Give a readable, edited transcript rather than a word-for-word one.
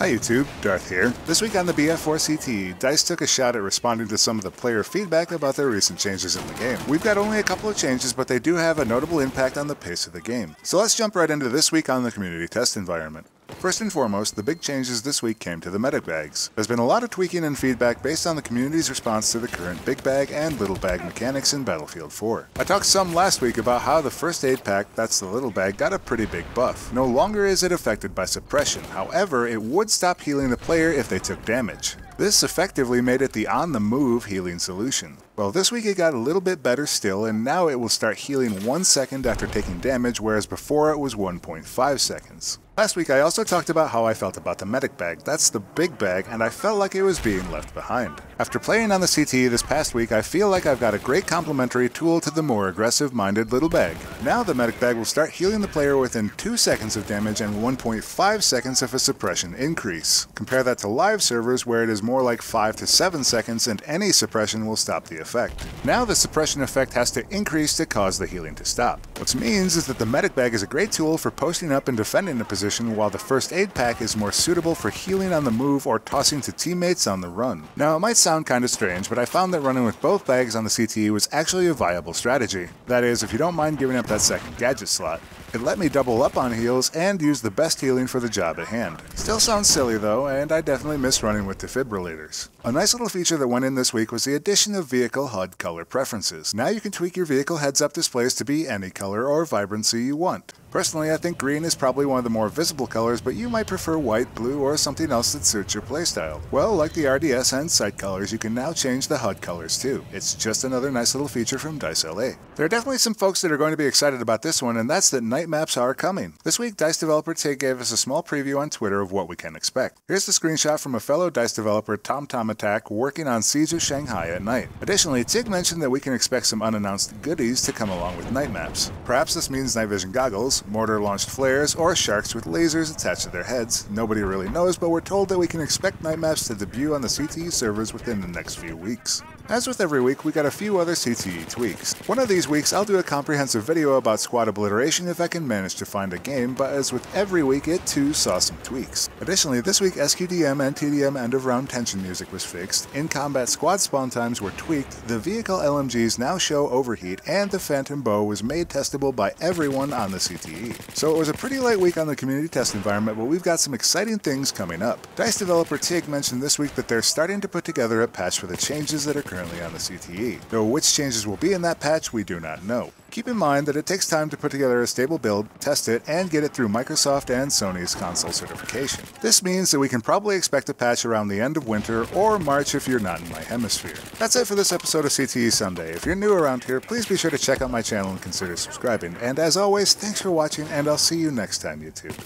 Hi YouTube, Darth here. This week on the BF4 CTE, DICE took a shot at responding to some of the player feedback about their recent changes in the game. We've got only a couple of changes, but they do have a notable impact on the pace of the game. So let's jump right into this week on the community test environment. First and foremost, the big changes this week came to the medic bags. There's been a lot of tweaking and feedback based on the community's response to the current big bag and little bag mechanics in Battlefield 4. I talked some last week about how the first aid pack, that's the little bag, got a pretty big buff. No longer is it affected by suppression, however, it would stop healing the player if they took damage. This effectively made it the on-the-move healing solution. Well, this week it got a little bit better still, and now it will start healing 1 second after taking damage, whereas before it was 1.5 seconds. Last week I also talked about how I felt about the medic bag, that's the big bag, and I felt like it was being left behind. After playing on the CTE this past week, I feel like I've got a great complementary tool to the more aggressive-minded little bag. Now the medic bag will start healing the player within 2 seconds of damage and 1.5 seconds of a suppression increase. Compare that to live servers where it is more like 5 to 7 seconds and any suppression will stop the effect. Now the suppression effect has to increase to cause the healing to stop. What means is that the medic bag is a great tool for posting up and defending a position, while the first aid pack is more suitable for healing on the move or tossing to teammates on the run. Now it might sound kinda strange, but I found that running with both bags on the CTE was actually a viable strategy. That is, if you don't mind giving up that second gadget slot. It let me double up on heals and use the best healing for the job at hand. Still sounds silly though, and I definitely miss running with defibrillators. A nice little feature that went in this week was the addition of vehicle HUD Color Preferences. Now you can tweak your vehicle heads-up displays to be any color or vibrancy you want. Personally, I think green is probably one of the more visible colors, but you might prefer white, blue, or something else that suits your playstyle. Well, like the RDS and sight colors, you can now change the HUD colors too. It's just another nice little feature from DICE LA. There are definitely some folks that are going to be excited about this one, and that's that night maps are coming. This week, DICE developer Tig gave us a small preview on Twitter of what we can expect. Here's the screenshot from a fellow DICE developer, Tom Attack, working on Siege of Shanghai at night. Additionally, Tig mentioned that we can expect some unannounced goodies to come along with night maps. Perhaps this means night vision goggles, mortar-launched flares, or sharks with lasers attached to their heads. Nobody really knows, but we're told that we can expect night maps to debut on the CTE servers within the next few weeks. As with every week, we got a few other CTE tweaks. One of these weeks, I'll do a comprehensive video about squad obliteration if I can manage to find a game, but as with every week, it too saw some tweaks. Additionally, this week SQDM and TDM end-of-round tension music was fixed, in-combat squad spawn times were tweaked, the vehicle LMGs now show overheat, and the Phantom Bow was made testable by everyone on the CTE. So it was a pretty light week on the community test environment, but we've got some exciting things coming up. DICE developer Tig mentioned this week that they're starting to put together a patch for the changes that are currently on the CTE. Though which changes will be in that patch, we do not know. Keep in mind that it takes time to put together a stable build, test it, and get it through Microsoft and Sony's console certification. This means that we can probably expect a patch around the end of winter or March if you're not in my hemisphere. That's it for this episode of CTE Sunday. If you're new around here, please be sure to check out my channel and consider subscribing. And as always, thanks for watching, and I'll see you next time, YouTube.